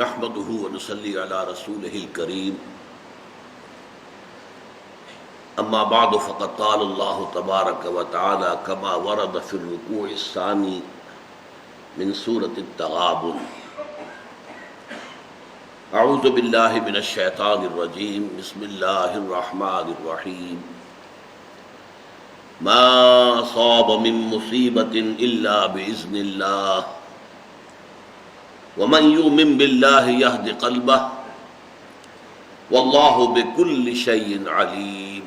نحمده ونصلي على رسوله الكريم اما بعد فقد قال الله تبارك وتعالى كما ورد في الركوع الثاني من سورة التغابن اعوذ بالله من الشيطان الرجيم بسم الله الرحمن الرحيم ما أصاب من مصيبة إلا بإذن الله ومن يؤمن بالله يهد قلبه والله بكل شيء عليم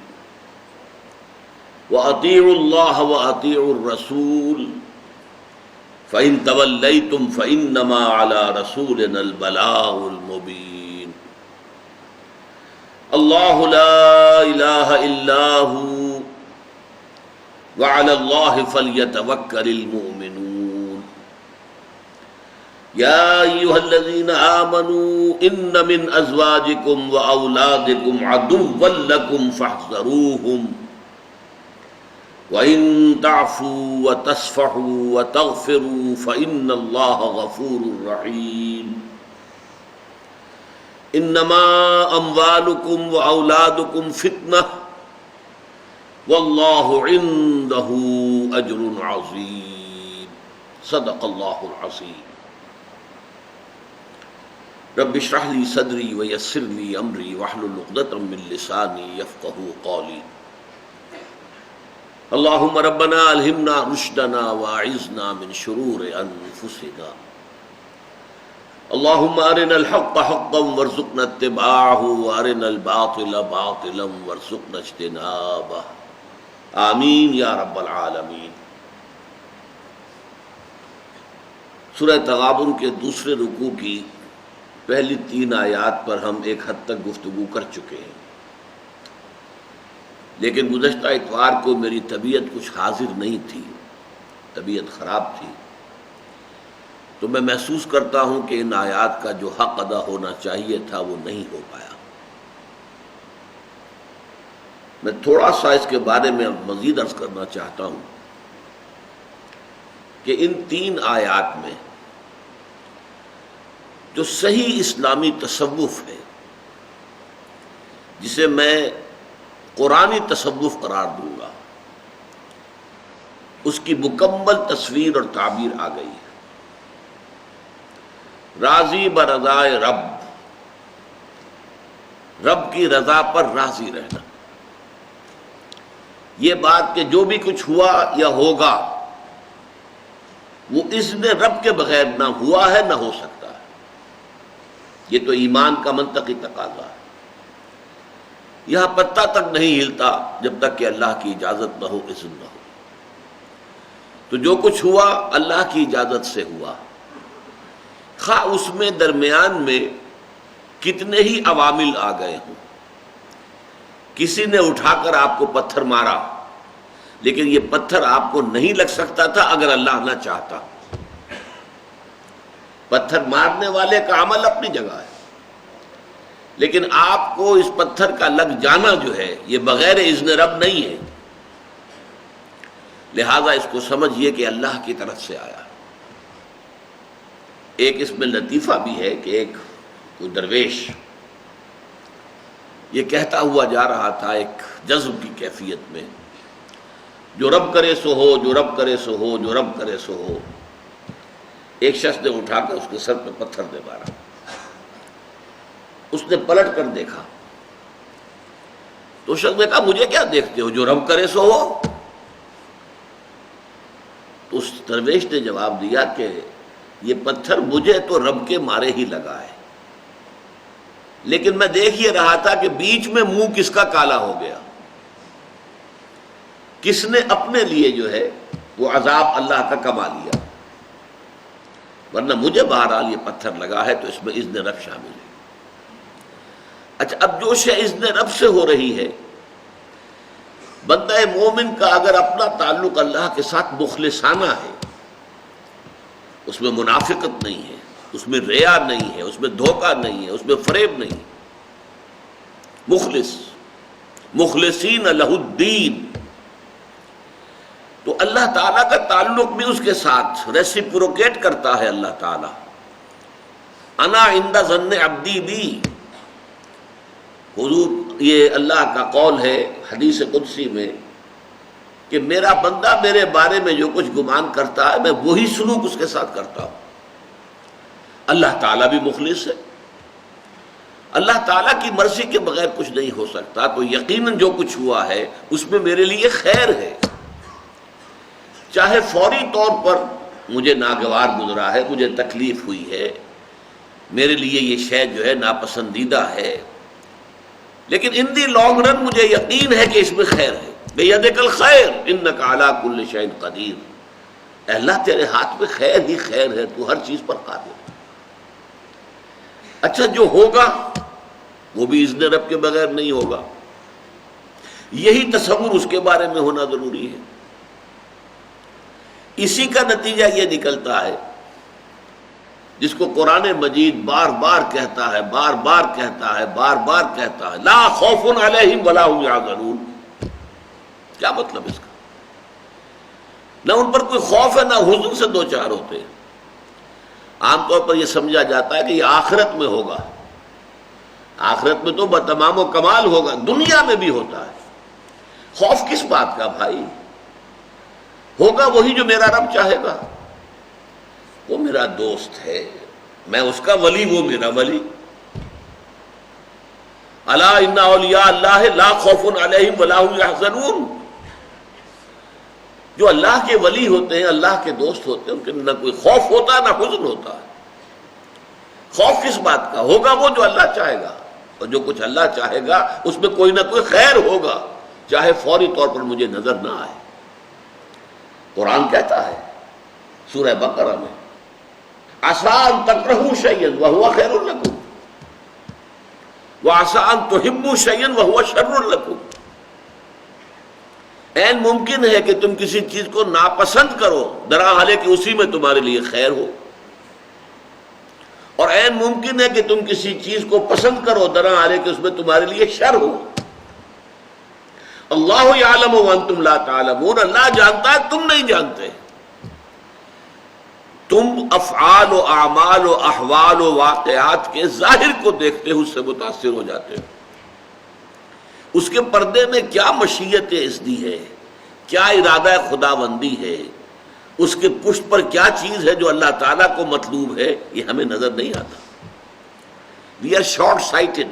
وأطيعوا الله وأطيعوا الرسول فإن توليتم فإنما على رسولنا البلاغ المبين الله لا إله إلا هو وعلى الله فليتوكل المؤمنون يا أيها الذين آمنوا إن من أزواجكم وأولادكم عدوا لكم فاحذروهم وإن تعفوا وتصفحوا وتغفروا فإن الله غفور رحيم إنما أموالكم وأولادكم فتنة واللہ عنده اجر عظیم صدق اللہ العظیم رب اشرح لی صدری ویسر لی امری واحلل عقدۃ من لسانی یفقہوا قولی اللہم ربنا الہمنا رشدنا واعذنا من شرور انفسنا اللہم ارنا الحق حقا وارزقنا اتباعہ وارنا الباطل باطلا وارزقنا اجتنابہ آمین یا رب العالمین۔ سورہ تغابن کے دوسرے رکوع کی پہلی 3 آیات پر ہم ایک حد تک گفتگو کر چکے ہیں، لیکن گزشتہ اتوار کو میری طبیعت کچھ حاضر نہیں تھی، طبیعت خراب تھی، تو میں محسوس کرتا ہوں کہ ان آیات کا جو حق ادا ہونا چاہیے تھا وہ نہیں ہو پایا۔ میں تھوڑا سا اس کے بارے میں مزید عرض کرنا چاہتا ہوں کہ ان 3 آیات میں جو صحیح اسلامی تصوف ہے، جسے میں قرآنی تصوف قرار دوں گا، اس کی مکمل تصویر اور تعبیر آ گئی ہے۔ راضی برضائے رب، رب کی رضا پر راضی رہنا، یہ بات کہ جو بھی کچھ ہوا یا ہوگا وہ اذن رب کے بغیر نہ ہوا ہے نہ ہو سکتا ہے، یہ تو ایمان کا منطقی تقاضا ہے۔ یہاں پتہ تک نہیں ہلتا جب تک کہ اللہ کی اجازت نہ ہو، اذن نہ ہو۔ تو جو کچھ ہوا اللہ کی اجازت سے ہوا، خواہ اس میں درمیان میں کتنے ہی عوامل آ گئے ہوں۔ کسی نے اٹھا کر آپ کو پتھر مارا، لیکن یہ پتھر آپ کو نہیں لگ سکتا تھا اگر اللہ نہ چاہتا۔ پتھر مارنے والے کا عمل اپنی جگہ ہے، لیکن آپ کو اس پتھر کا لگ جانا جو ہے یہ بغیر اذن رب نہیں ہے، لہذا اس کو سمجھیے کہ اللہ کی طرف سے آیا۔ ایک اس میں لطیفہ بھی ہے کہ ایک کوئی درویش یہ کہتا ہوا جا رہا تھا ایک جذب کی کیفیت میں، جو رب کرے سو ہو، جو رب کرے سو ہو، جو رب کرے سو ہو۔ ایک شخص نے اٹھا کر اس کے سر پہ پتھر دے مارا، اس نے پلٹ کر دیکھا تو شخص نے کہا مجھے کیا دیکھتے ہو، جو رب کرے سو ہو۔ تو اس درویش نے جواب دیا کہ یہ پتھر مجھے تو رب کے مارے ہی لگا ہے، لیکن میں دیکھ یہ رہا تھا کہ بیچ میں منہ کس کا کالا ہو گیا، کس نے اپنے لیے جو ہے وہ عذاب اللہ کا کما لیا، ورنہ مجھے بہرحال یہ پتھر لگا ہے تو اس میں اذن رب شامل ہے۔ اچھا، اب جو شے اذن رب سے ہو رہی ہے، بندہ مومن کا اگر اپنا تعلق اللہ کے ساتھ مخلصانہ ہے، اس میں منافقت نہیں ہے، اس میں ریا نہیں ہے، اس میں دھوکہ نہیں ہے، اس میں فریب نہیں، مخلص، مخلصین لہ الدین، تو اللہ تعالیٰ کا تعلق بھی اس کے ساتھ ریسیپروکیٹ کرتا ہے۔ اللہ تعالیٰ انا عند ظن عبدی بی، حضور یہ اللہ کا قول ہے حدیث قدسی میں کہ میرا بندہ میرے بارے میں جو کچھ گمان کرتا ہے میں وہی سلوک اس کے ساتھ کرتا ہوں۔ اللہ تعالیٰ بھی مخلص ہے، اللہ تعالیٰ کی مرضی کے بغیر کچھ نہیں ہو سکتا، تو یقیناً جو کچھ ہوا ہے اس میں میرے لیے خیر ہے، چاہے فوری طور پر مجھے ناگوار گزرا ہے، مجھے تکلیف ہوئی ہے، میرے لیے یہ شے جو ہے ناپسندیدہ ہے، لیکن ان دی لانگ رن مجھے یقین ہے کہ اس میں خیر ہے۔ بیدک الخیر انک علی کل شیء قدیر، اے اللہ تیرے ہاتھ میں خیر ہی خیر ہے، تو ہر چیز پر قادر ہے۔ اچھا جو ہوگا وہ بھی اذن رب کے بغیر نہیں ہوگا، یہی تصور اس کے بارے میں ہونا ضروری ہے۔ اسی کا نتیجہ یہ نکلتا ہے جس کو قرآن مجید بار بار کہتا ہے، بار بار کہتا ہے، بار بار کہتا ہے، لا خوف علیہم ولا هم یحزنون۔ کیا مطلب اس کا؟ نہ ان پر کوئی خوف ہے نہ حزن سے دو چار ہوتے ہیں۔ عام طور پر یہ سمجھا جاتا ہے کہ یہ آخرت میں ہوگا، آخرت میں تو بتمام و کمال ہوگا، دنیا میں بھی ہوتا ہے۔ خوف کس بات کا بھائی؟ ہوگا وہی جو میرا رب چاہے گا، وہ میرا دوست ہے، میں اس کا ولی، وہ میرا ولی۔ الا ان اولیاء اللہ لا خوف علیہم ولا هم یحزنون، جو اللہ کے ولی ہوتے ہیں، اللہ کے دوست ہوتے ہیں، ان کے نہ کوئی خوف ہوتا ہے نہ حزن ہوتا ہے۔ خوف کس بات کا؟ ہوگا وہ جو اللہ چاہے گا، اور جو کچھ اللہ چاہے گا اس میں کوئی نہ کوئی خیر ہوگا، چاہے فوری طور پر مجھے نظر نہ آئے۔ قرآن کہتا ہے سورہ بقرہ میں عسیٰ ان تکرہوا شیئا وہو خیر لکم وعسیٰ ان تحبوا شیئا وہو شر لکم، عین ممکن ہے کہ تم کسی چیز کو ناپسند کرو درحالے کہ اسی میں تمہارے لیے خیر ہو، اور عین ممکن ہے کہ تم کسی چیز کو پسند کرو درحالے کہ اس میں تمہارے لیے شر ہو۔ اللہ یعلم وانتم لا تعلمون، اللہ جانتا ہے تم نہیں جانتے۔ تم افعال و اعمال و احوال و واقعات کے ظاہر کو دیکھتے ہو، اس سے متاثر ہو جاتے ہو، اس کے پردے میں کیا مشیت اذنی ہے، کیا ارادہ خداوندی ہے، اس کے پشت پر کیا چیز ہے جو اللہ تعالیٰ کو مطلوب ہے، یہ ہمیں نظر نہیں آتا۔ وی آر شارٹ سائٹڈ،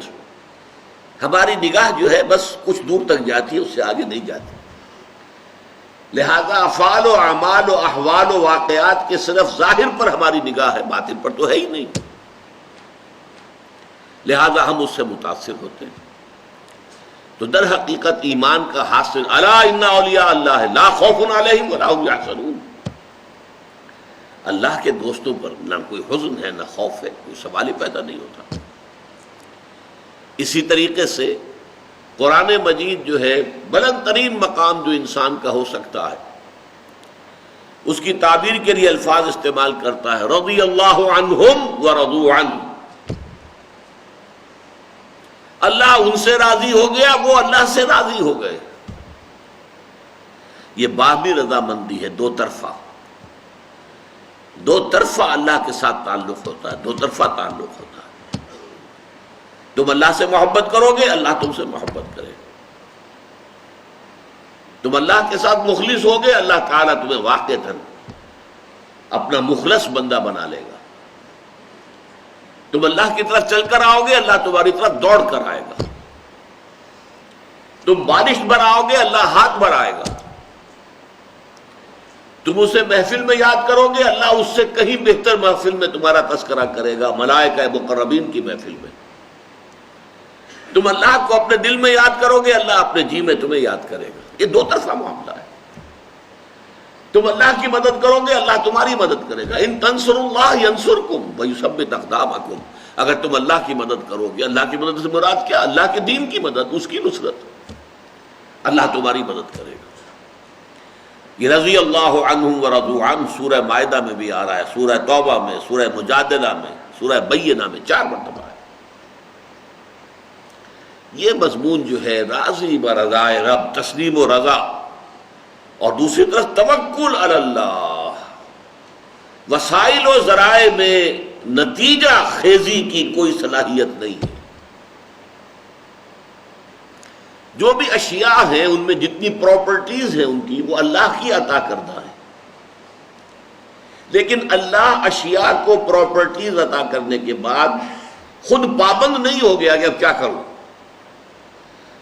ہماری نگاہ جو ہے بس کچھ دور تک جاتی ہے، اس سے آگے نہیں جاتی۔ لہذا افعال و اعمال و احوال و واقعات کے صرف ظاہر پر ہماری نگاہ ہے، باطن پر تو ہے ہی نہیں، لہذا ہم اس سے متاثر ہوتے ہیں۔ تو در حقیقت ایمان کا حاصل الا ان اولیاء اللہ لا خوف علیہم ولا هم یحزنون، اللہ کے دوستوں پر نہ کوئی حزن ہے نہ خوف ہے، کوئی سوال ہی پیدا نہیں ہوتا۔ اسی طریقے سے قرآن مجید جو ہے بلند ترین مقام جو انسان کا ہو سکتا ہے، اس کی تعبیر کے لیے الفاظ استعمال کرتا ہے، رضی اللہ عنہم ورضوا عنہ، اللہ ان سے راضی ہو گیا، وہ اللہ سے راضی ہو گئے۔ یہ باہمی رضامندی ہے، دو طرفہ، دو طرفہ اللہ کے ساتھ تعلق ہوتا ہے، دو طرفہ تعلق ہوتا ہے۔ تم اللہ سے محبت کرو گے، اللہ تم سے محبت کرے گا۔ تم اللہ کے ساتھ مخلص ہوگے، اللہ تعالیٰ تمہیں واقعتاً اپنا مخلص بندہ بنا لے گا۔ تم اللہ کی طرف چل کر آؤ گے، اللہ تمہاری طرف دوڑ کر آئے گا۔ تم بارش بڑھاؤ گے، اللہ ہاتھ بڑھائے گا۔ تم اسے محفل میں یاد کرو گے، اللہ اس سے کہیں بہتر محفل میں تمہارا تذکرہ کرے گا، ملائکہ مقربین کی محفل میں۔ تم اللہ کو اپنے دل میں یاد کرو گے، اللہ اپنے جی میں تمہیں یاد کرے گا۔ یہ دو طرفہ معاملہ ہے۔ تم اللہ کی مدد کرو گے، اللہ تمہاری مدد کرے گا۔ ان تنصروا اللہ ینصرکم ویثبت اقدامکم، اگر تم اللہ کی مدد کرو گے، اللہ کی مدد سے مراد کیا؟ اللہ کے دین کی مدد، اس کی نصرت، اللہ تمہاری مدد کرے گا۔ یہ رضی اللہ عنہم ورضوا عنہ سورہ مائدہ میں بھی آ رہا ہے، سورہ توبہ میں، سورہ مجادلہ میں، سورہ بینہ میں 4 مرتبہ ہے۔ یہ مضمون جو ہے راضی برضائے رب، تسلیم و رضا، اور دوسری طرف توکل علی اللہ، وسائل و ذرائع میں نتیجہ خیزی کی کوئی صلاحیت نہیں ہے۔ جو بھی اشیاء ہیں ان میں جتنی پراپرٹیز ہیں ان کی، وہ اللہ کی عطا کردہ ہے، لیکن اللہ اشیاء کو پراپرٹیز عطا کرنے کے بعد خود پابند نہیں ہو گیا کہ اب کیا کروں،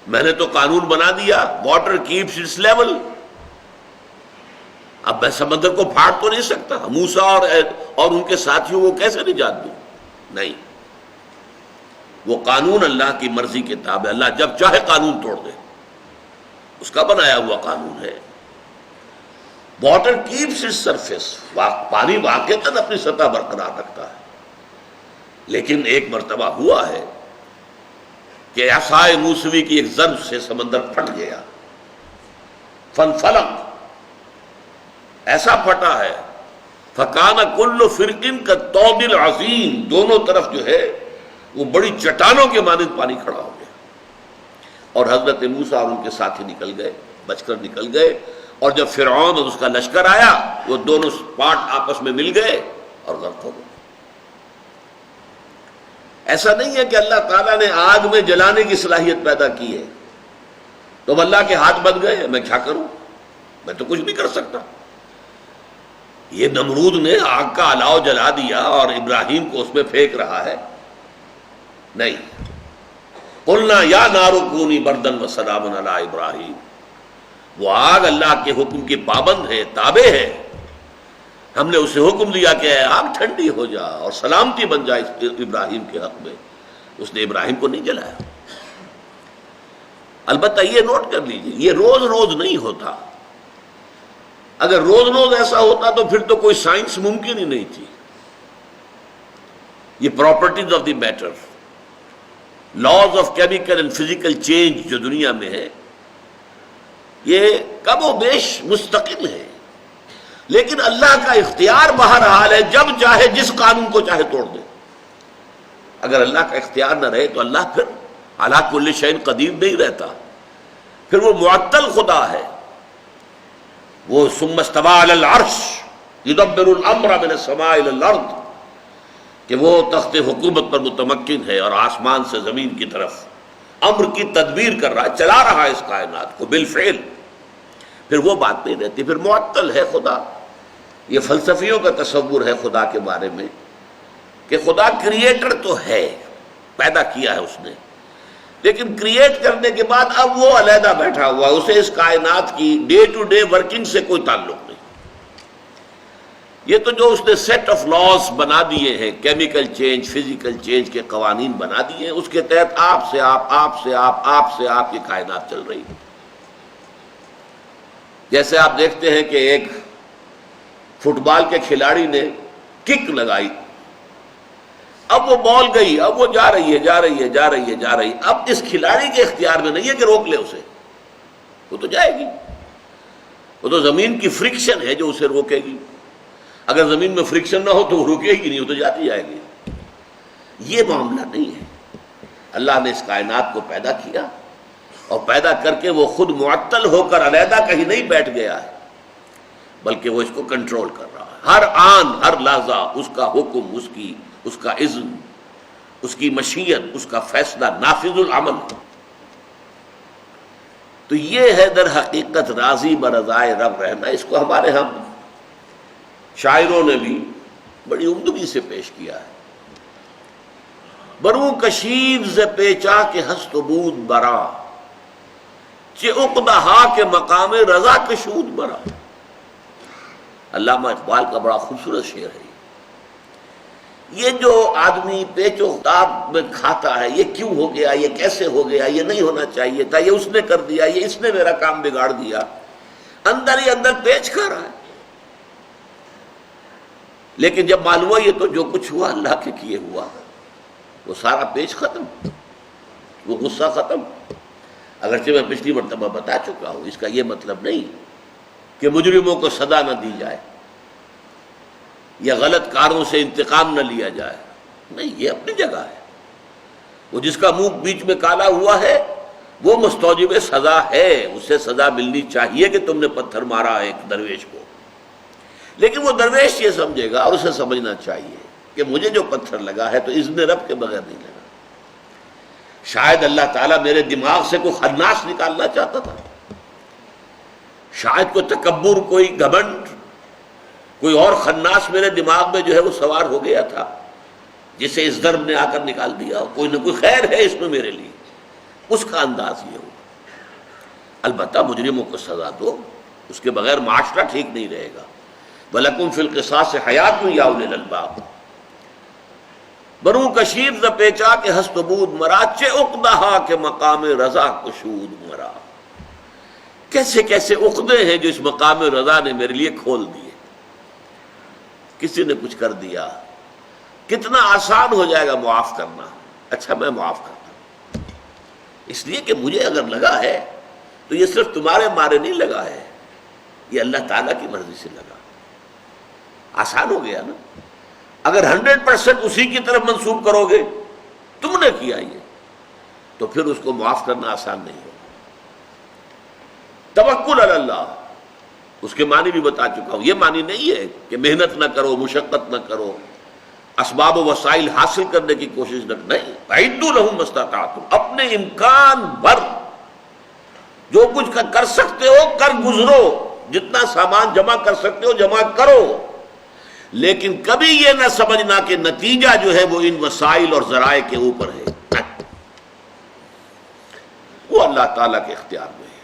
میں نے تو قانون بنا دیا، واٹر کیپس اٹس لیول، اب میں سمندر کو پھاڑ تو نہیں سکتا، موسیٰ اور ان کے ساتھیوں کو کیسے نجات دوں؟ نہیں، وہ قانون اللہ کی مرضی کے تابع، اللہ جب چاہے قانون توڑ دے، اس کا بنایا ہوا قانون ہے۔ واٹر کیپس اٹس سرفیس، پانی واقعتاً اپنی سطح برقرار رکھتا ہے، لیکن ایک مرتبہ ہوا ہے کہ عصائے موسوی کی ایک ضرب سے سمندر پھٹ گیا، فنفلق، ایسا پھٹا ہے، فکان کل فرقن کالطود العظیم، دونوں طرف جو ہے وہ بڑی چٹانوں کے مانند پانی کھڑا ہو گیا، اور حضرت موسیٰ اور ان کے ساتھی نکل گئے، بچ کر نکل گئے، اور جب فرعون اور اس کا لشکر آیا وہ دونوں پارٹ آپس میں مل گئے اور غرق ہو گئے۔ ایسا نہیں ہے کہ اللہ تعالیٰ نے آگ میں جلانے کی صلاحیت پیدا کی ہے تو اب اللہ کے ہاتھ بن گئے، میں کیا کروں، میں تو کچھ نہیں کر سکتا۔ یہ نمرود نے آگ کا الاؤ جلا دیا اور ابراہیم کو اس میں پھینک رہا ہے، نہیں، قلنا یا نار کونی بردن وسلاما علی ابراہیم، وہ آگ اللہ کے حکم کی پابند ہے، تابع ہے، ہم نے اسے حکم دیا کہ آگ ٹھنڈی ہو جا اور سلامتی بن جائے ابراہیم کے حق میں، اس نے ابراہیم کو نہیں جلایا۔ البتہ یہ نوٹ کر لیجیے، یہ روز روز نہیں ہوتا، اگر روز روز ایسا ہوتا تو پھر تو کوئی سائنس ممکن ہی نہیں تھی۔ یہ properties of the matter, laws of chemical and physical change جو دنیا میں ہے، یہ کم و بیش مستقل ہے، لیکن اللہ کا اختیار بہرحال ہے، جب چاہے جس قانون کو چاہے توڑ دے۔ اگر اللہ کا اختیار نہ رہے تو اللہ پھر علی کل شیء قدیر نہیں رہتا، پھر وہ معطل خدا ہے۔ وہ ثم استوى علی العرش یدبر الامر من السماء الی الارض، کہ وہ تخت حکومت پر متمکن ہے اور آسمان سے زمین کی طرف امر کی تدبیر کر رہا ہے، چلا رہا ہے اس کائنات کو بالفعل، پھر وہ بات نہیں رہتی، پھر معطل ہے خدا۔ یہ فلسفیوں کا تصور ہے خدا کے بارے میں کہ خدا کریٹر تو ہے، پیدا کیا ہے اس نے، لیکن کریٹ کرنے کے بعد اب وہ علیحدہ بیٹھا ہوا ہے، اسے اس کائنات کی ڈے ٹو ڈے ورکنگ سے کوئی تعلق نہیں۔ یہ تو جو اس نے سیٹ آف لاز بنا دیے ہیں، کیمیکل چینج، فزیکل چینج کے قوانین بنا دیے ہیں، اس کے تحت آپ سے آپ یہ کائنات چل رہی ہے۔ جیسے آپ دیکھتے ہیں کہ ایک فٹ بال کے کھلاڑی نے کک لگائی، اب وہ بال گئی، اب وہ جا رہی ہے، اب اس کھلاڑی کے اختیار میں نہیں ہے کہ روک لے اسے، وہ تو جائے گی، وہ تو زمین کی فرکشن ہے جو اسے روکے گی، اگر زمین میں فرکشن نہ ہو تو وہ رکے گی نہیں، وہ تو جاتی جائے گی۔ یہ معاملہ نہیں ہے، اللہ نے اس کائنات کو پیدا کیا اور پیدا کر کے وہ خود معطل ہو کر علیحدہ کہیں نہیں بیٹھ گیا ہے، بلکہ وہ اس کو کنٹرول کر رہا ہے، ہر آن ہر لحظہ اس کا حکم، اس کا اذن، اس کی مشیت، اس کا فیصلہ نافذ العمل۔ تو یہ ہے در حقیقت راضی برضائے رب رہنا۔ اس کو ہمارے ہم شاعروں نے بھی بڑی عمدگی سے پیش کیا ہے۔ برو کشید ز پیچا کے ہست و بود برا، چہ عقدہا کے مقام رضا کشود برا۔ علامہ اقبال کا بڑا خوبصورت شعر ہے۔ یہ جو آدمی پیچ و تاب میں کھاتا ہے، یہ کیوں ہو گیا، یہ کیسے ہو گیا، یہ نہیں ہونا چاہیے تھا، یہ اس نے کر دیا، یہ اس نے میرا کام بگاڑ دیا، اندر ہی اندر پیچ کھا رہا ہے، لیکن جب معلوم ہوا یہ تو جو کچھ ہوا اللہ کے کیے ہوا، وہ سارا پیچ ختم، وہ غصہ ختم۔ اگرچہ میں پچھلی مرتبہ بتا چکا ہوں، اس کا یہ مطلب نہیں کہ مجرموں کو سزا نہ دی جائے یا غلط کاروں سے انتقام نہ لیا جائے، نہیں، یہ اپنی جگہ ہے۔ وہ جس کا منہ بیچ میں کالا ہوا ہے وہ مستوجب سزا ہے، اسے سزا ملنی چاہیے کہ تم نے پتھر مارا ایک درویش کو، لیکن وہ درویش یہ سمجھے گا اور اسے سمجھنا چاہیے کہ مجھے جو پتھر لگا ہے تو اذن رب کے بغیر نہیں لگا. شاید اللہ تعالیٰ میرے دماغ سے کوئی خناس نکالنا چاہتا تھا، شاید کوئی تکبر، کوئی گھمنڈ، کوئی اور خناس میرے دماغ میں جو ہے وہ سوار ہو گیا تھا، جسے اس ضرب نے آ کر نکال دیا. کوئی نہ کوئی خیر ہے اس میں میرے لیے، اس کا انداز یہ ہو. البتہ مجرموں کو سزا دو، اس کے بغیر معاشرہ ٹھیک نہیں رہے گا. وَلَكُمْ فِي الْقِصَاصِ حَيَاتٌ يَا أُولِي الْأَلْبَابِ. برو کشیر ز پیچا کے ہست بود مرا، چے عقدہا کے مقام رضا کشود مرا. کیسے کیسے عقدے ہیں جو اس مقام رضا نے میرے لیے کھول دیے. کسی نے کچھ کر دیا، کتنا آسان ہو جائے گا معاف کرنا. اچھا میں معاف کرتا ہوں، اس لیے کہ مجھے اگر لگا ہے تو یہ صرف تمہارے مارے نہیں لگا ہے، یہ اللہ تعالیٰ کی مرضی سے لگا. آسان ہو گیا نا. اگر 100% اسی کی طرف منسوب کرو گے تم نے کیا یہ، تو پھر اس کو معاف کرنا آسان نہیں ہوگا. توکل علی اللہ، اس کے معنی بھی بتا چکا ہوں. یہ معنی نہیں ہے کہ محنت نہ کرو، مشقت نہ کرو، اسباب و وسائل حاصل کرنے کی کوشش نہ. نہیں، اعدوا لهم ما استطعتم، اپنے امکان بھر جو کچھ کر سکتے ہو کر گزرو، جتنا سامان جمع کر سکتے ہو جمع کرو، لیکن کبھی یہ نہ سمجھنا کہ نتیجہ جو ہے وہ ان وسائل اور ذرائع کے اوپر ہے. وہ اللہ تعالیٰ کے اختیار میں ہے.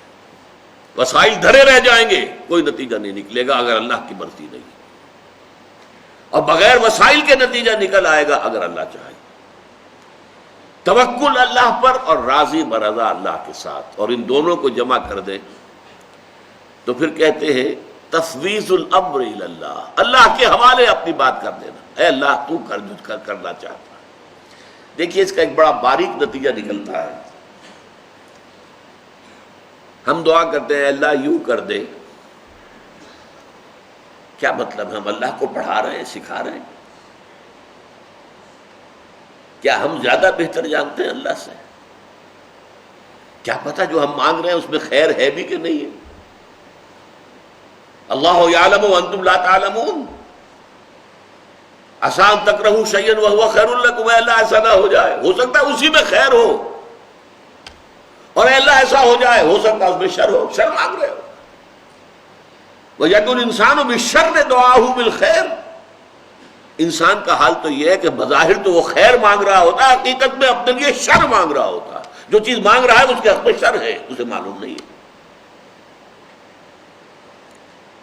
وسائل دھرے رہ جائیں گے، کوئی نتیجہ نہیں نکلے گا اگر اللہ کی مرضی نہیں، اور بغیر وسائل کے نتیجہ نکل آئے گا اگر اللہ چاہے. توکل اللہ پر اور راضی برضا اللہ کے ساتھ، اور ان دونوں کو جمع کر دے تو پھر کہتے ہیں تفویض الامر الی اللہ، اللہ کے حوالے اپنی بات کر دینا. اے اللہ تو کر جو کرنا چاہتا ہے. دیکھیے اس کا ایک بڑا باریک نتیجہ نکلتا ہے. ہم دعا کرتے ہیں اللہ یوں کر دے، کیا مطلب؟ ہم اللہ کو پڑھا رہے ہیں، سکھا رہے ہیں؟ کیا ہم زیادہ بہتر جانتے ہیں اللہ سے؟ کیا پتہ جو ہم مانگ رہے ہیں اس میں خیر ہے بھی کہ نہیں ہے؟ اللہ یعلم وانتم لا تعلمون. آسان تکرہوا شیئا وہو خیر لکم، اے اللہ ایسا نہ ہو جائے، ہو سکتا ہے اسی میں خیر ہو، اور اے اللہ ایسا ہو جائے، ہو سکتا ہے اس میں شر ہو. شر مانگ رہے ہو. وَيَدُّ الْإِنسَانُ بِالشَّرِّ دُعَاهُ بِالْخَيْرِ. انسان کا حال تو یہ ہے کہ بظاہر تو وہ خیر مانگ رہا ہوتا ہے، حقیقت میں اپنے لیے شر مانگ رہا ہوتا ہے. جو چیز مانگ رہا ہے اس کے حق میں شر ہے، اسے معلوم نہیں ہے.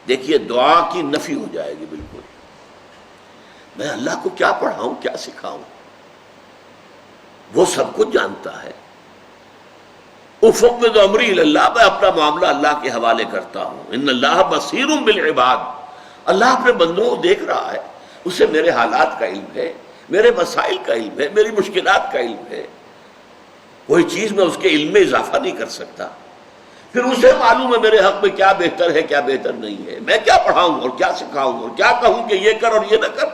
دیکھیے دعا کی نفی ہو جائے گی بالکل. میں اللہ کو کیا پڑھاؤں، کیا سکھاؤں؟ وہ سب کچھ جانتا ہے. افوض امری الی اللہ، میں اپنا معاملہ اللہ کے حوالے کرتا ہوں. ان اللہ بصیر بالعباد، اللہ اپنے بندوں کو دیکھ رہا ہے، اسے میرے حالات کا علم ہے، میرے مسائل کا علم ہے، میری مشکلات کا علم ہے. کوئی چیز میں اس کے علم میں اضافہ نہیں کر سکتا. پھر اسے معلوم ہے میرے حق میں کیا بہتر ہے کیا بہتر نہیں ہے. میں کیا پڑھاؤں اور کیا سکھاؤں اور کیا کہوں کہ یہ کر اور یہ نہ کر.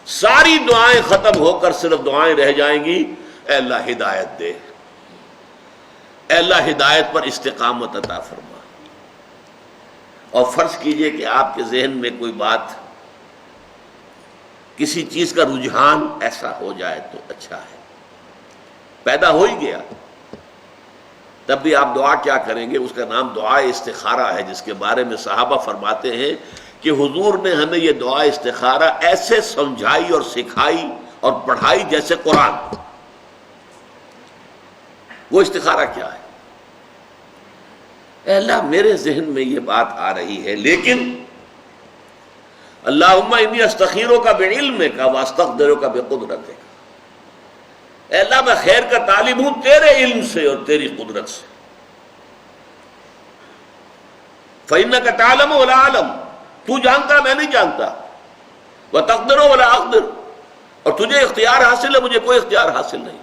ساری دعائیں ختم ہو کر صرف دعائیں رہ جائیں گی اے اللہ ہدایت دے، اے اللہ ہدایت پر استقامت عطا فرما. اور فرض کیجئے کہ آپ کے ذہن میں کوئی بات، کسی چیز کا رجحان ایسا ہو جائے تو اچھا ہے، پیدا ہو ہی گیا، تب بھی آپ دعا کیا کریں گے؟ اس کا نام دعا استخارہ ہے، جس کے بارے میں صحابہ فرماتے ہیں کہ حضور نے ہمیں یہ دعا استخارہ ایسے سمجھائی اور سکھائی اور پڑھائی جیسے قرآن. وہ استخارہ کیا ہے؟ اے اللہ میرے ذہن میں یہ بات آ رہی ہے، لیکن اللہم انی استخیرک بعلمک واستقدرک بقدرتک. اے اللہ میں خیر کا طالب ہوں تیرے علم سے اور تیری قدرت سے. فإنک تعلم ولا اعلم، تو جانتا میں نہیں جانتا. وتقدر ولا اقدر، اور تجھے اختیار حاصل ہے مجھے کوئی اختیار حاصل نہیں.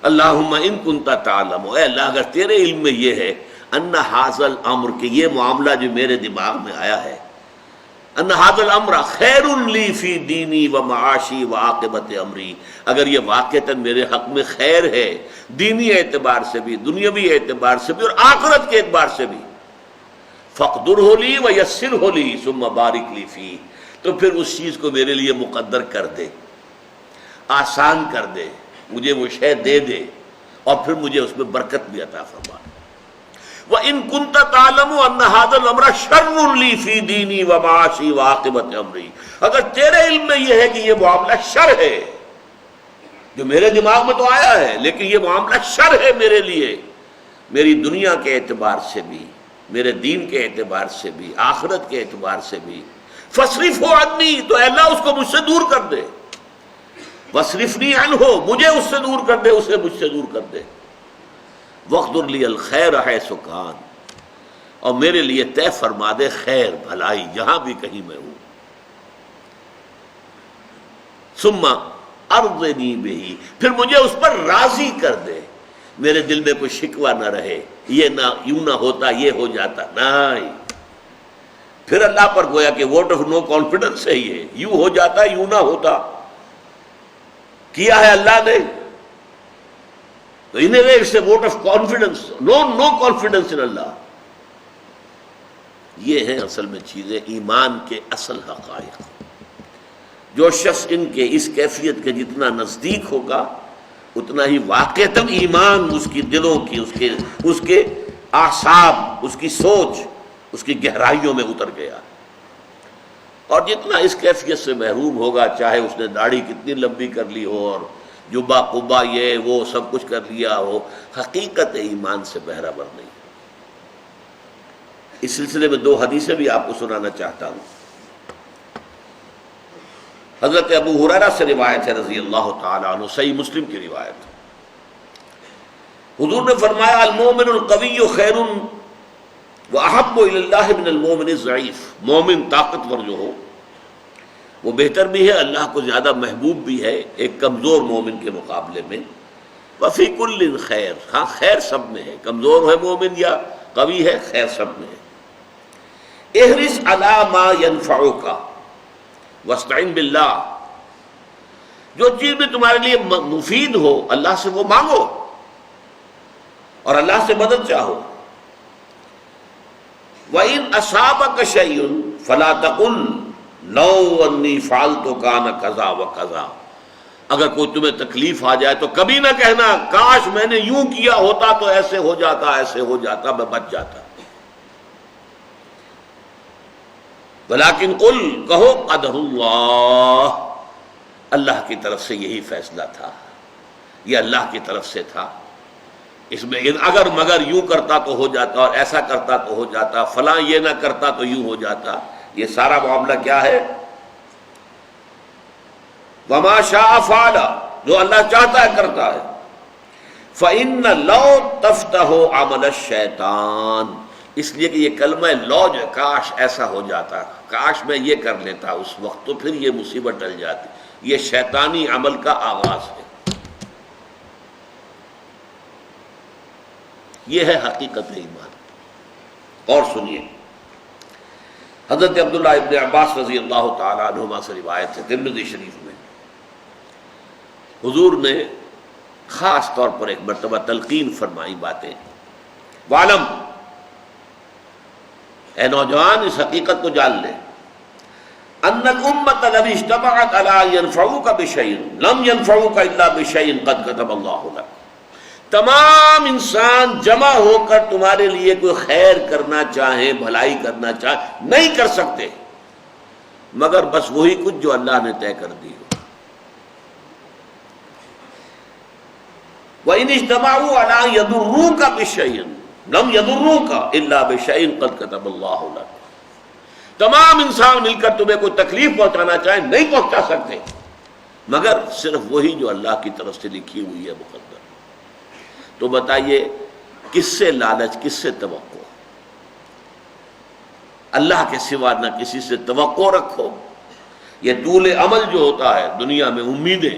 اللہم ان کنت تعلم، اے اللہ اگر تیرے علم میں یہ ہے ان ھذا الامر، کہ یہ معاملہ جو میرے دماغ میں آیا ہے، ان ھذا الامر خیر لی فی دینی و معاشی و عاقبت امری، اگر یہ واقعتاً میرے حق میں خیر ہے دینی اعتبار سے بھی، دنیاوی اعتبار سے بھی اور آخرت کے اعتبار سے بھی، فاقدرہ لی و یسرہ لی ثم بارک لی فیہ، تو پھر اس چیز کو میرے لیے مقدر کر دے، آسان کر دے، مجھے وہ شے دے دے، اور پھر مجھے اس میں برکت بھی عطا فرما۔ وَإِن كُنتَ تَعْلَمُ أَنَّ هَذَا الْأَمْرَ شَرٌّ لِّي فِي دِينِي وَمَعَاشِي وَعَاقِبَةِ أَمْرِي، اگر تیرے علم میں یہ ہے کہ یہ معاملہ شر ہے، جو میرے دماغ میں تو آیا ہے لیکن یہ معاملہ شر ہے میرے لیے، میری دنیا کے اعتبار سے بھی، میرے دین کے اعتبار سے بھی، آخرت کے اعتبار سے بھی، فَاصْرِفْهُ عَنِّي، تو اے اللہ اس کو مجھ سے دور کر دے، وَاصْرِفْنِي عَنْهُ، مجھے اس سے دور کر دے، اسے مجھ سے دور کر دے، وَاقْدُرْ لِي الْخَيْرَ حَيْثُ كَانَ، اور میرے لیے طے فرما دے خیر بھلائی جہاں بھی کہیں میں ہوں، ثُمَّ أَرْضِنِي بِهِ، پھر مجھے اس پر راضی کر دے، میرے دل میں کوئی شکوہ نہ رہے، یہ نہ یوں نہ ہوتا یہ ہو جاتا، نہیں، پھر اللہ پر گویا کہ ووٹ آف نو کانفیڈنس ہے، یہ یوں ہو جاتا یوں نہ ہوتا، کیا ہے اللہ نے تو in a way it's a vote of confidence, no confidence in Allah. یہ ہیں اصل میں چیزیں ایمان کے اصل حقائق۔ جو شخص ان کے اس کیفیت کے جتنا نزدیک ہوگا اتنا ہی واقعتاً ایمان اس کی دلوں کی، اس کے اعصاب، اس کی سوچ، اس کی گہرائیوں میں اتر گیا، اور جتنا اس کیفیت سے محروم ہوگا، چاہے اس نے داڑھی کتنی لمبی کر لی ہو اور جبہ قبا یہ وہ سب کچھ کر لیا ہو، حقیقت ایمان سے بہرہ نہیں۔ اس سلسلے میں 2 حدیثیں بھی آپ کو سنانا چاہتا ہوں۔ حضرت ابو ہریرہ سے روایت ہے رضی اللہ تعالی عنہ، صحیح مسلم کی روایت، حضور نے فرمایا المؤمن القوی خیر واحب الی اللہ من المؤمن الضعیف، مومن طاقتور جو ہو وہ بہتر بھی ہے، اللہ کو زیادہ محبوب بھی ہے ایک کمزور مومن کے مقابلے میں۔ وفی کل خیر، ہاں خیر سب میں ہے، کمزور ہے مومن یا قوی ہے، خیر سب میں ہے۔ احرص علی ما ینفعک واستعن باللہ، جو چیز بھی تمہارے لیے مفید ہو اللہ سے وہ مانگو اور اللہ سے مدد چاہو۔ وَإِنْ أَصَابَكَ شَيْءٌ فَلَا تَقُلْ لَوْ أَنِّي فَعَلْتُ كَانَ كَذَا وَكَذَا، اگر کوئی تمہیں تکلیف آ جائے تو کبھی نہ کہنا کاش میں نے یوں کیا ہوتا تو ایسے ہو جاتا، ایسے ہو جاتا، میں بچ جاتا۔ ولیکن قل، کہو قدر اللہ، اللہ کی طرف سے یہی فیصلہ تھا، یہ اللہ کی طرف سے تھا، اس میں اگر مگر یوں کرتا تو ہو جاتا اور ایسا کرتا تو ہو جاتا، فلاں یہ نہ کرتا تو یوں ہو جاتا، یہ سارا معاملہ کیا ہے؟ وما شاء فعل، جو اللہ چاہتا ہے کرتا ہے۔ فإن لو تفتح عمل الشیطان، اس لیے کہ یہ کلمہ لو جو کاش ایسا ہو جاتا، کاش میں یہ کر لیتا اس وقت، تو پھر یہ مصیبت ٹل جاتی، یہ شیطانی عمل کا آغاز ہے۔ یہ ہے حقیقت ایمان۔ اور سنیے، حضرت عبداللہ ابن عباس رضی اللہ تعالی عنہما سے روایت ہے ترمذی شریف میں، حضور نے خاص طور پر ایک مرتبہ تلقین فرمائی باتیں، وعلم، اے نوجوان اس حقیقت کو جان لے، ان الامت لو اجتمعت علی ینفعوک بشیء لم ینفعوک الا بشیء قد کتب اللہ لک، تمام انسان جمع ہو کر تمہارے لیے کوئی خیر کرنا چاہیں، بھلائی کرنا چاہیں، نہیں کر سکتے مگر بس وہی کچھ جو اللہ نے طے کر دی ہو۔ وَإِنِ اجْتَمَعُوا عَلَىٰ يَضُرُّوكَ بِشَيْءٍ لَمْ يَضُرُّوكَ إِلَّا بِشَيْءٍ قَدْ كَتَبَ اللَّهُ لَكَ، تمام انسان مل کر تمہیں کوئی تکلیف پہنچانا چاہیں نہیں پہنچا سکتے مگر صرف وہی جو اللہ کی طرف سے لکھی ہوئی ہے مقدر۔ تو بتائیے کس سے لالچ، کس سے توقع؟ اللہ کے سوا نہ کسی سے توقع رکھو۔ یہ طول عمل جو ہوتا ہے دنیا میں، امیدیں،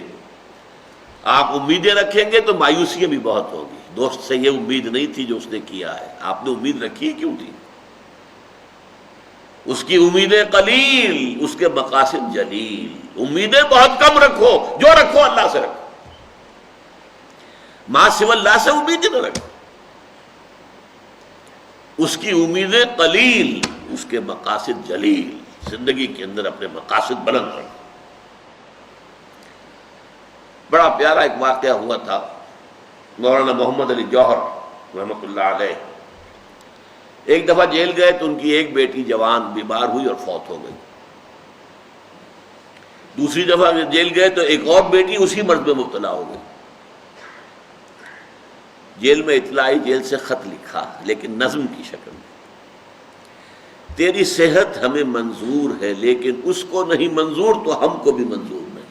آپ امیدیں رکھیں گے تو مایوسیاں بھی بہت ہوگی۔ دوست سے یہ امید نہیں تھی جو اس نے کیا ہے، آپ نے امید رکھی کیوں تھی؟ اس کی امیدیں قلیل، اس کے مقاصد جلیل۔ امیدیں بہت کم رکھو، جو رکھو اللہ سے رکھو، ماں سوى اللہ سے امید نہ رکھو۔ اس کی امیدیں قلیل، اس کے مقاصد جلیل۔ زندگی کے اندر اپنے مقاصد بلند کرنا۔ بڑا پیارا ایک واقعہ ہوا تھا، مولانا محمد علی جوہر رحمۃ اللہ علیہ ایک دفعہ جیل گئے تو ان کی ایک بیٹی جوان بیمار ہوئی اور فوت ہو گئی۔ دوسری دفعہ جیل گئے تو ایک اور بیٹی اسی مرض میں مبتلا ہو گئی۔ جیل میں اطلاع آئی، جیل سے خط لکھا لیکن نظم کی شکل میں، تیری صحت ہمیں منظور ہے لیکن اس کو نہیں منظور تو ہم کو بھی منظور نہیں۔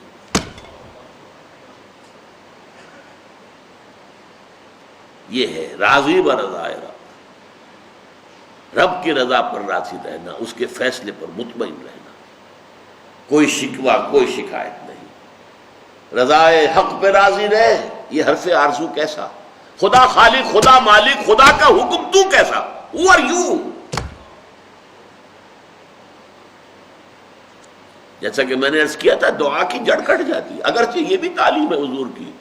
یہ ہے راضی برضائے رب، رب کی رضا پر راضی رہنا، اس کے فیصلے پر مطمئن رہنا، کوئی شکوہ کوئی شکایت نہیں، رضائے حق پہ راضی رہے۔ یہ حرف آرزو کیسا؟ خدا خالق، خدا مالک، خدا کا حکم تو کیسا؟ Who are you؟ جیسا کہ میں نے عرض کیا تھا، دعا کی جڑ کٹ جاتی ہے، اگرچہ یہ بھی تعلیم ہے حضور کی،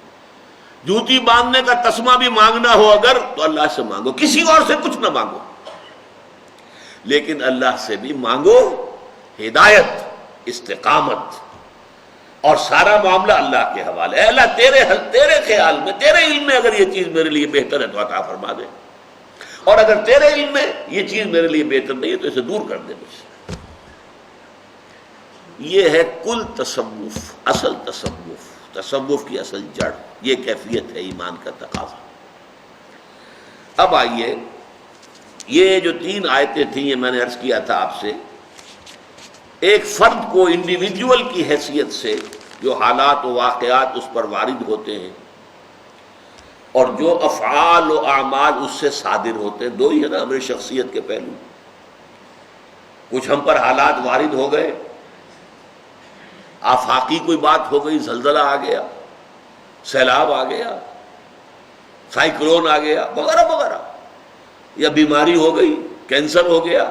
جوتی باندھنے کا تسمہ بھی مانگنا ہو اگر تو اللہ سے مانگو، کسی اور سے کچھ نہ مانگو، لیکن اللہ سے بھی مانگو ہدایت، استقامت، اور سارا معاملہ اللہ کے حوالے۔ اے اللہ تیرے خیال میں، تیرے علم میں اگر یہ چیز میرے لیے بہتر ہے تو عطا فرما دے، اور اگر تیرے علم میں یہ چیز میرے لیے بہتر نہیں ہے تو اسے دور کر دے مجھ سے۔ یہ ہے کل تصوف، اصل تصوف، تصوف کی اصل جڑ، یہ کیفیت ہے ایمان کا تقاضا۔ اب آئیے، یہ جو 3 آیتیں تھیں یہ میں نے عرض کیا تھا آپ سے، ایک فرد کو انڈیویجول کی حیثیت سے جو حالات و واقعات اس پر وارد ہوتے ہیں اور جو افعال و اعمال اس سے صادر ہوتے ہیں، 2 ہی ہے نا ہماری شخصیت کے پہلو۔ کچھ ہم پر حالات وارد ہو گئے، آفاقی کوئی بات ہو گئی، زلزلہ آ گیا، سیلاب آ گیا، سائیکلون آ گیا، وغیرہ وغیرہ، یا بیماری ہو گئی، کینسر ہو گیا،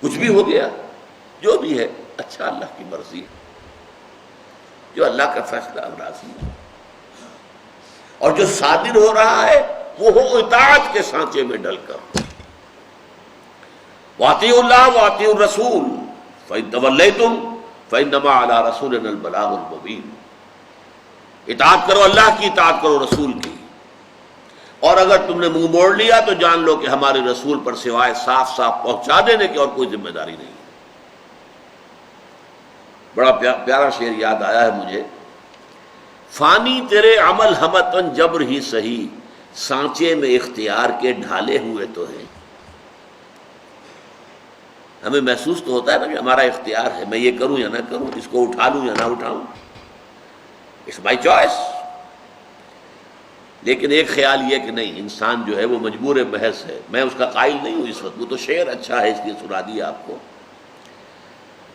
کچھ بھی ہو گیا، جو بھی ہے اچھا اللہ کی مرضی ہے، جو اللہ کا فیصلہ راضی ہے، اور جو صادر ہو رہا ہے وہ ہو اطاعت کے سانچے میں ڈل کر۔ وَأَطِيعُوا اللَّهَ وَأَطِيعُوا الرَّسُولَ فَإِن تَوَلَّيْتُمْ فَإِنَّمَا عَلَىٰ رَسُولِنَا الْبَلَاغُ الْمُبِينُ۔ اطاعت کرو، اللہ کی اطاعت کرو، رسول کی، اور اگر تم نے منہ موڑ لیا تو جان لو کہ ہمارے رسول پر سوائے صاف صاف پہنچا دینے کی اور کوئی ذمہ داری نہیں۔ بڑا پیارا شعر یاد آیا ہے مجھے، فانی تیرے عمل ہمتن جبر ہی سہی، سانچے میں اختیار کے ڈھالے ہوئے تو ہیں۔ ہمیں محسوس تو ہوتا ہے نا کہ ہمارا اختیار ہے، میں یہ کروں یا نہ کروں، اس کو اٹھا لوں یا نہ اٹھاؤں، اٹس مائی چوائس۔ لیکن ایک خیال یہ کہ نہیں، انسان جو ہے وہ مجبور محض ہے، میں اس کا قائل نہیں ہوں اس وقت، وہ تو شعر اچھا ہے اس لیے سنا دیا آپ کو۔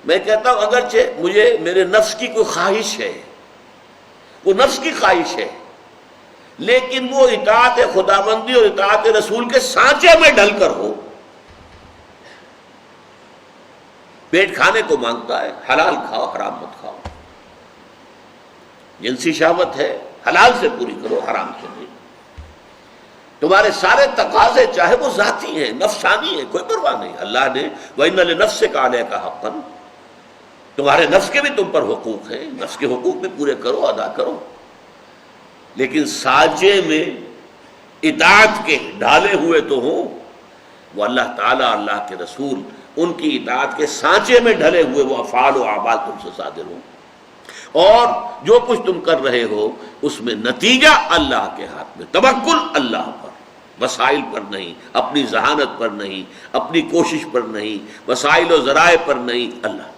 میں کہتا ہوں اگرچہ مجھے میرے نفس کی کوئی خواہش ہے، وہ نفس کی خواہش ہے، لیکن وہ اطاعت خداوندی اور اطاعت رسول کے سانچے میں ڈل کر ہو۔ پیٹ کھانے کو مانگتا ہے، حلال کھاؤ، حرام مت کھاؤ۔ جنسی شہوت ہے، حلال سے پوری کرو، حرام سے نہیں۔ تمہارے سارے تقاضے چاہے وہ ذاتی ہیں، نفسانی ہیں، کوئی پرواہ نہیں، اللہ نے وَإِنَّ لِنَفْسِكَ عَلَيْكَ حَقًّا، تمہارے نفس کے بھی تم پر حقوق ہیں، نفس کے حقوق بھی پورے کرو، ادا کرو، لیکن سانچے میں اطاعت کے ڈھالے ہوئے تو ہوں، وہ اللہ تعالیٰ، اللہ کے رسول، ان کی اطاعت کے سانچے میں ڈھلے ہوئے وہ افعال و اعمال تم سے صادر ہوں، اور جو کچھ تم کر رہے ہو اس میں نتیجہ اللہ کے ہاتھ میں، توکل اللہ پر، وسائل پر نہیں، اپنی ذہانت پر نہیں، اپنی کوشش پر نہیں، وسائل و ذرائع پر نہیں، اللہ پر۔